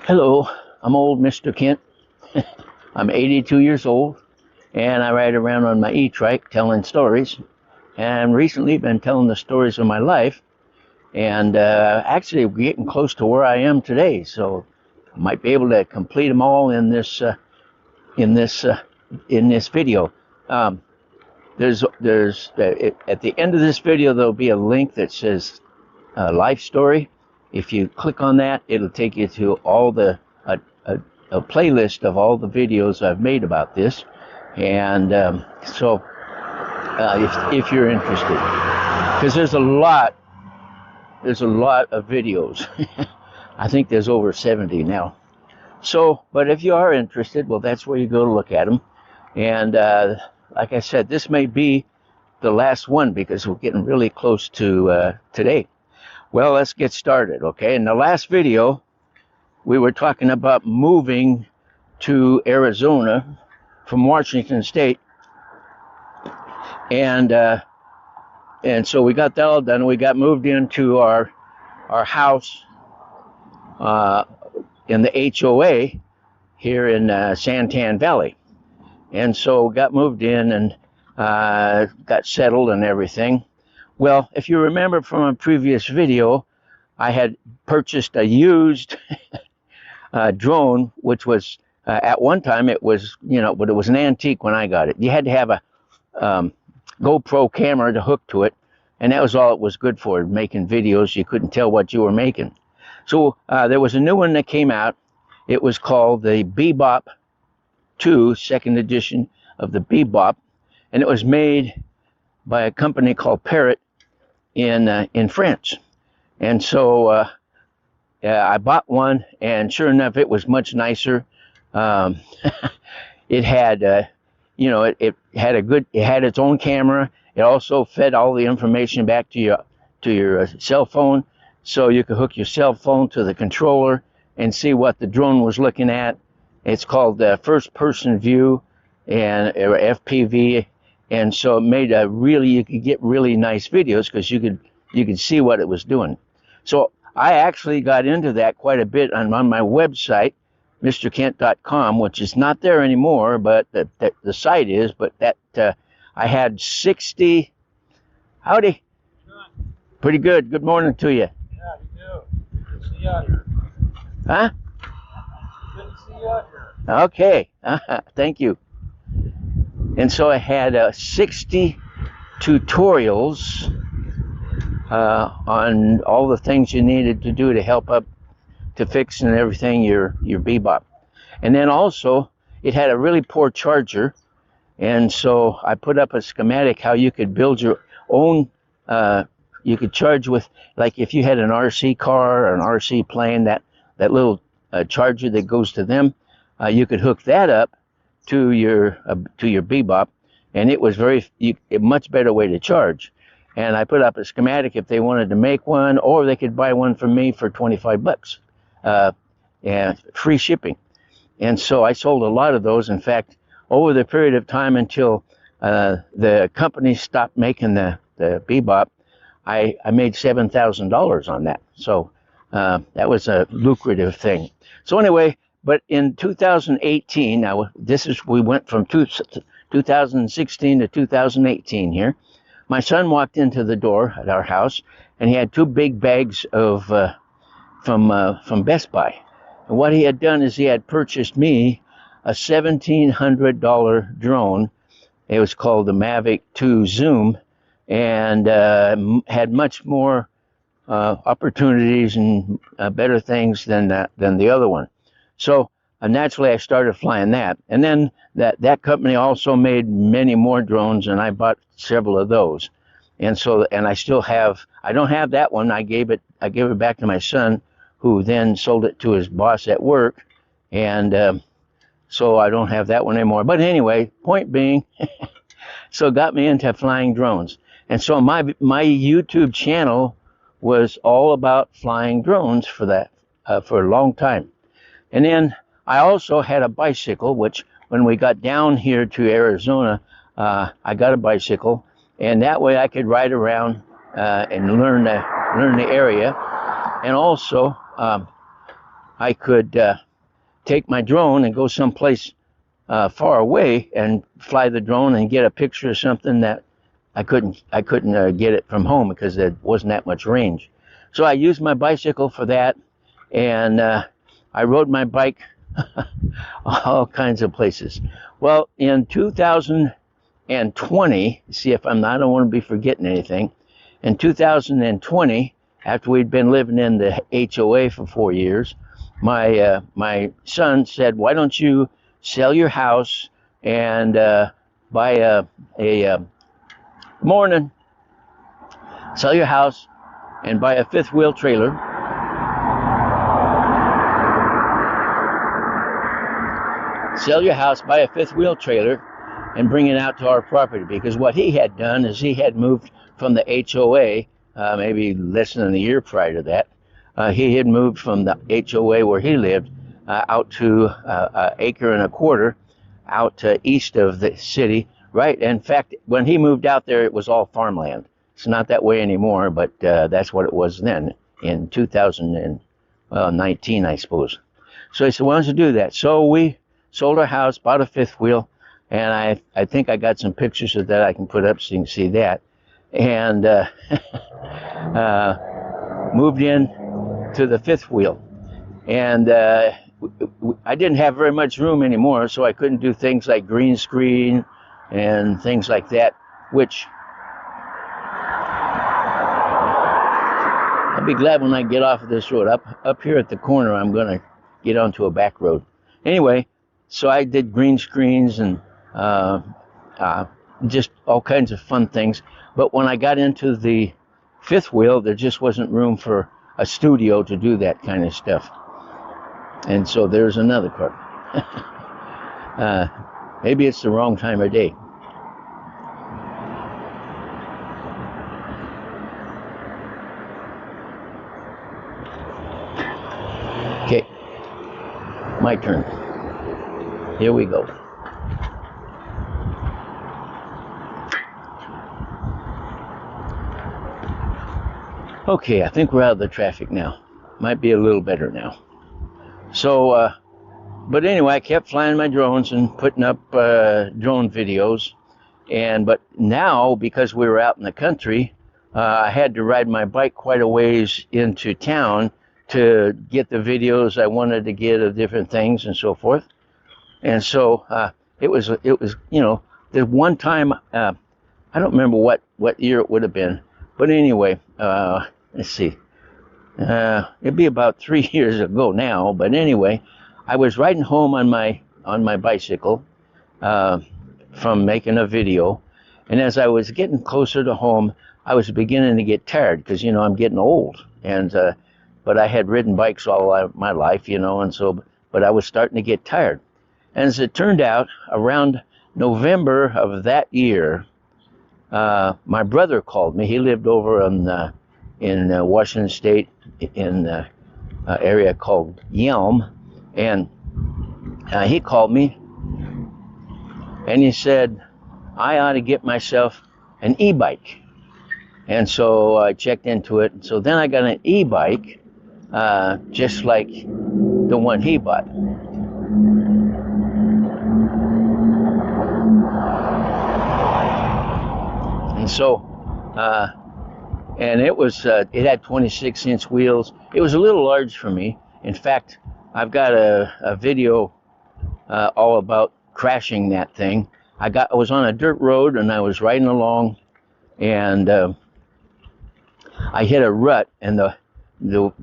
Hello, I'm old Mr. Kent. I'm 82 years old, and I ride around on my E-Trike telling stories. And recently been telling the stories of my life, and actually getting close to where I am today. So I might be able to complete them all in this uh, in this video. Um, at the end of this video there'll be a link that says life story. If you click on that, it'll take you to all a playlist of all the videos I've made about this. And if you're interested, because there's a lot of videos. I think there's over 70 now. So, but if you are interested, well, that's where you go to look at them. And like I said, this may be the last one because we're getting really close to today. Well, let's get started, okay? In the last video, we were talking about moving to Arizona from Washington State, and so we got that all done. We got moved into our house in the HOA here in Santan Valley, and so got moved in and got settled and everything. Well, if you remember from a previous video, I had purchased a used drone, which was at one time it was, but it was an antique when I got it. You had to have a GoPro camera to hook to it, and that was all it was good for, making videos. You couldn't tell what you were making. So there was a new one that came out. It was called the Bebop 2, second edition of the Bebop, and it was made by a company called Parrot in France. And so I bought one, and sure enough, it was much nicer. It had, it had its own camera. It also fed all the information back to your cell phone, so you could hook your cell phone to the controller and see what the drone was looking at. It's called first person view and or FPV, and so it made you could get really nice videos because you could see what it was doing. So I actually got into that quite a bit on my website, mrkent.com, which is not there anymore, but the site is. But that I had 60. Howdy. Pretty good. Good morning to you. Yeah, you do. Good to see you out here. Huh? Good to see you out here. Okay. Thank you. And so I had 60 tutorials on all the things you needed to do to help up to fix and everything your Bebop. And then also it had a really poor charger, and so I put up a schematic how you could build your own you could charge with, like if you had an RC car or an RC plane, that little charger that goes to them, you could hook that up to your Bebop, and it was a much better way to charge. And I put up a schematic if they wanted to make one, or they could buy one from me for $25, and free shipping. And so I sold a lot of those. In fact, over the period of time until the company stopped making the Bebop, I made $7,000 on that. So that was a lucrative thing. So anyway, but in 2018, now we went from 2016 to 2018 here. My son walked into the door at our house, and he had two big bags of from Best Buy. And what he had done is he had purchased me a $1,700 drone. It was called the Mavic 2 Zoom, and had much more opportunities and better things than the other one. So naturally, I started flying that. And then that company also made many more drones, and I bought several of those. And so, and I don't have that one. I gave it back to my son, who then sold it to his boss at work. And so I don't have that one anymore. But anyway, point being, so got me into flying drones. And so my YouTube channel was all about flying drones for a long time. And then I also had a bicycle, which when we got down here to Arizona, I got a bicycle, and that way I could ride around and learn the area. And also, I could take my drone and go someplace far away and fly the drone and get a picture of something that I couldn't get it from home because there wasn't that much range. So I used my bicycle for that, and I rode my bike all kinds of places. Well, in 2020, see if I don't want to be forgetting anything. In 2020, after we'd been living in the HOA for 4 years, my son said, "Why don't you sell your house and buy a morning? Sell your house and buy a fifth wheel trailer." Sell your house, buy a fifth wheel trailer, and bring it out to our property. Because what he had done is he had moved from the HOA, maybe less than a year prior to that. He had moved from the HOA where he lived out to an acre and a quarter out east of the city. Right. In fact, when he moved out there, it was all farmland. It's not that way anymore, but that's what it was then in 2019, I suppose. So he said, "Why don't you do that?" So we sold our house, bought a fifth wheel, and I think I got some pictures of that I can put up so you can see that. And moved in to the fifth wheel. And I didn't have very much room anymore, so I couldn't do things like green screen and things like that, which I'll be glad when I get off of this road. Up here at the corner, I'm going to get onto a back road. Anyway, so I did green screens and just all kinds of fun things. But when I got into the fifth wheel, there just wasn't room for a studio to do that kind of stuff. And so there's another car. Maybe it's the wrong time of day. Okay, my turn. Here we go. Okay, I think we're out of the traffic now. Might be a little better now. So, but anyway, I kept flying my drones and putting up drone videos. But now, because we were out in the country, I had to ride my bike quite a ways into town to get the videos I wanted to get of different things and so forth. And so it was the one time, I don't remember what year it would have been, but anyway, let's see, it'd be about 3 years ago now. But anyway, I was riding home on my bicycle from making a video, and as I was getting closer to home, I was beginning to get tired because I'm getting old, and but I had ridden bikes all my life, and so, but I was starting to get tired. And as it turned out, around November of that year, my brother called me. He lived over in Washington State in an area called Yelm, and he called me and he said, "I ought to get myself an e-bike." And so I checked into it. So then I got an e-bike, just like the one he bought. And so, and it was, it had 26-inch wheels. It was a little large for me. In fact, I've got a video all about crashing that thing. I was on a dirt road and I was riding along, and I hit a rut, and the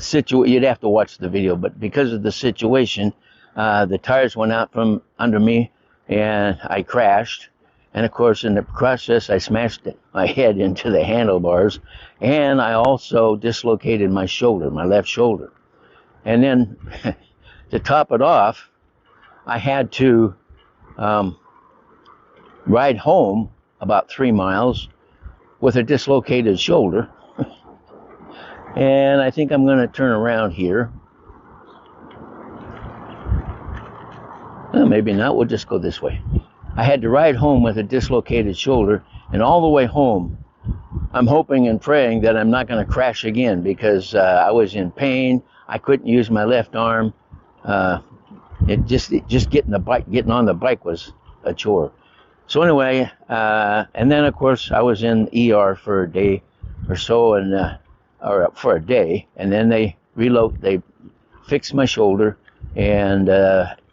situation, you'd have to watch the video, but because of the situation, the tires went out from under me and I crashed. And of course, in the process, I smashed my head into the handlebars, and I also dislocated my shoulder, my left shoulder. And then to top it off, I had to ride home about 3 miles with a dislocated shoulder. And I think I'm going to turn around here. Well, maybe not. We'll just go this way. I had to ride home with a dislocated shoulder, and all the way home, I'm hoping and praying that I'm not going to crash again, because I was in pain. I couldn't use my left arm. It just getting on the bike was a chore. So anyway, and then of course I was in ER for a day or so, or for a day, and then they fixed my shoulder, and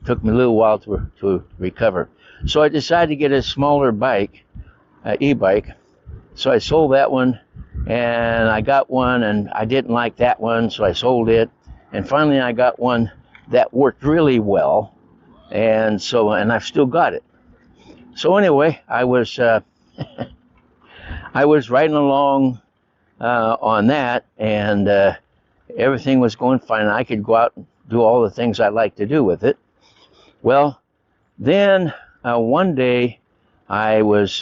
took me a little while to recover. So I decided to get a smaller bike, e-bike. So I sold that one, and I got one, and I didn't like that one, so I sold it. And finally I got one that worked really well, and I've still got it. So anyway, I was I was riding along on that, and everything was going fine. I could go out and do all the things I like to do with it. Well, then one day I was,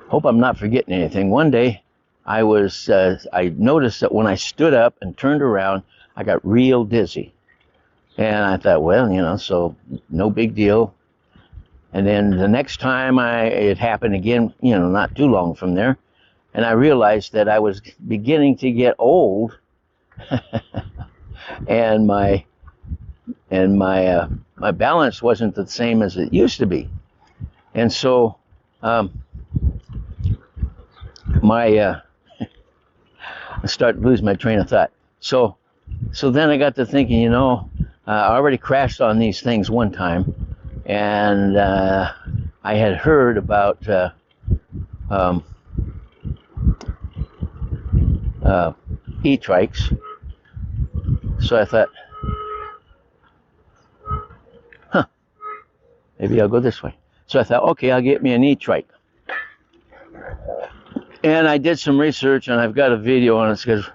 hope I'm not forgetting anything. One day I noticed that when I stood up and turned around, I got real dizzy. And I thought, well, so no big deal. And then the next time it happened again, not too long from there, and I realized that I was beginning to get old, and my balance wasn't the same as it used to be, and so I started to lose my train of thought. So then I got to thinking, I already crashed on these things one time, and I had heard about E-Trikes. So I thought, maybe I'll go this way. So I thought, okay, I'll get me an E-Trike. And I did some research, and I've got a video on it, because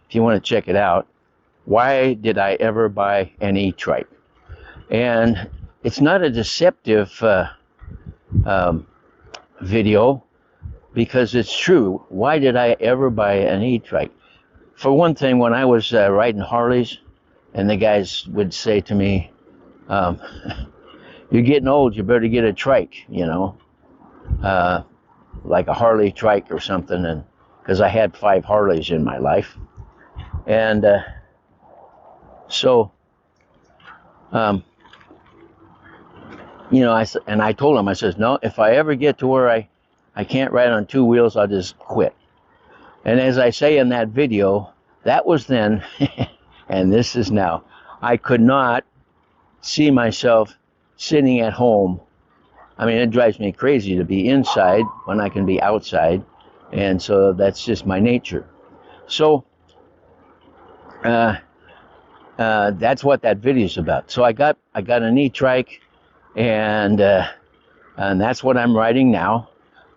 if you want to check it out, why did I ever buy an E-Trike? And it's not a deceptive video, because it's true. Why did I ever buy an E-Trike? For one thing, when I was riding Harleys, and the guys would say to me, you're getting old, you better get a trike, like a Harley trike or something, and because I had 5 Harleys in my life. And I told him, I says, no, if I ever get to where I can't ride on 2 wheels, I'll just quit. And as I say in that video, that was then, and this is now. I could not see myself sitting at home. I mean, it drives me crazy to be inside when I can be outside, and so that's just my nature. So that's what that video is about. So I got an E-Trike, and that's what I'm riding now.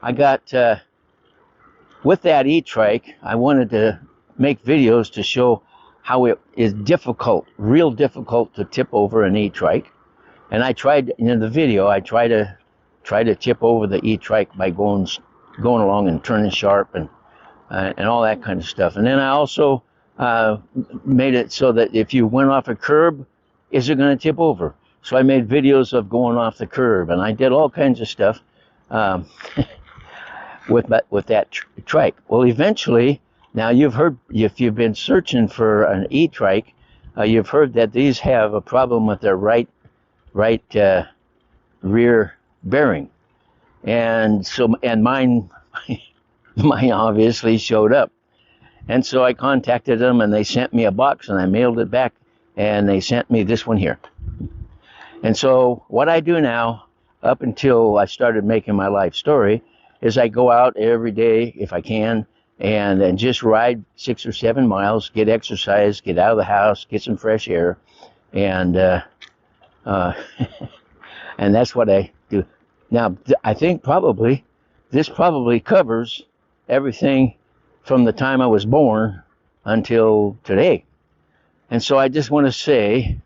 I got with that E-Trike, I wanted to make videos to show how it is real difficult to tip over an E-Trike. And I tried in the video, I try to tip over the E-Trike by going along and turning sharp and all that kind of stuff. And then I also made it so that if you went off a curb, is it going to tip over? So I made videos of going off the curb, and I did all kinds of stuff with that trike. Well, eventually, now you've heard, if you've been searching for an E-Trike, you've heard that these have a problem with their right rear bearing, and mine obviously showed up, and so I contacted them, and they sent me a box, and I mailed it back, and they sent me this one here. And so what I do now, up until I started making my life story, is I go out every day if I can, and then just ride 6 or 7 miles, get exercise, get out of the house, get some fresh air, and and that's what I do. Now, I think this probably covers everything from the time I was born until today. And so I just want to say,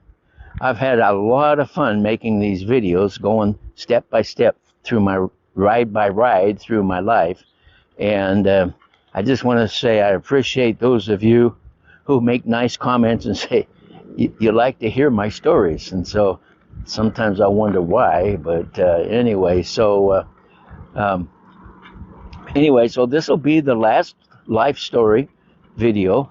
I've had a lot of fun making these videos, going step by step through my ride by ride through my life. And I just want to say I appreciate those of you who make nice comments and say you like to hear my stories. And so sometimes I wonder why, but anyway, so Anyway, so this will be the last life story video.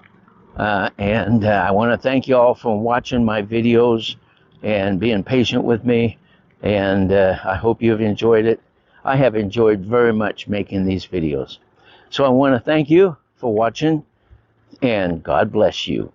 And I want to thank you all for watching my videos and being patient with me. And I hope you've enjoyed it. I have enjoyed very much making these videos. So I want to thank you for watching, and God bless you.